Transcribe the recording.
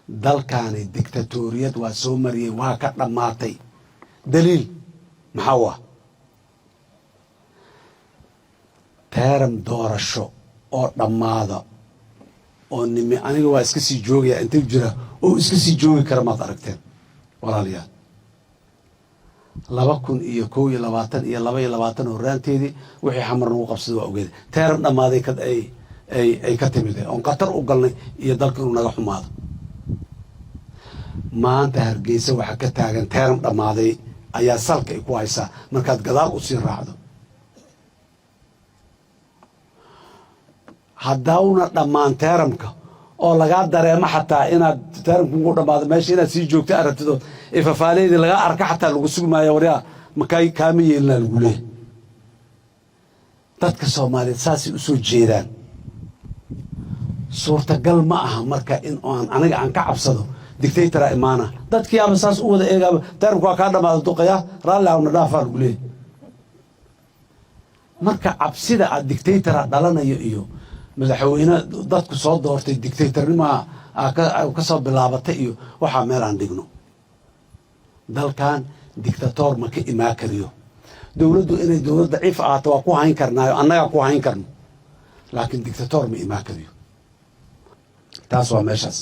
dalkaani dictatoriyad waa soo mariyay waa ka dhamaatay daliil maxaa waa teeram doorasho oo dhamaada oo nimi aniga waa iska sii joogaya inta jira oo iska sii joogi kara maad aragteen walaalayaal 2022 horaanteedii wixii xamar nagu qabsaday waa ogeed teeram dhamaaday ay ka timid oo qatar u galnay iyo dalka inuu naga xumaado maanta Hargeysa waxa ka taagan teeram dhamaaday ayaa salka ay ku haysaa markaad gadaal u sii raacdo hadawna dhamaan teeramka oo laga dareemo xataa inaad teeramku ugu dhamaado meesha inaad sii joogto aragtido ifafaaleedii laga arka xataa lagu sugmaayo wariya makay kaamiyeen lagu leeyahay dadka Soomaaliyeed saasi u soo jeedaan suurtagal ma aha marka in aniga aan ka cabsado dictator imaana dadkii ama saas u wada eegaba teeramku waa ka dhamaado duqaya raali aan dhaafaa lagu leeyahay marka cabsida aad dictator dhalanayo iyo madaxweyne dadku soo doortay dictatornimo ka soo bilaabatay iyo waxa meel aan dhigno dalkan dictator ma ka imaa kariyo dawladdu inay dawlad daciif ahaato waa ku hayn karnaayo annaga ku hayn karno laakiin dictator ma imaa kariyo taas waa meeshaas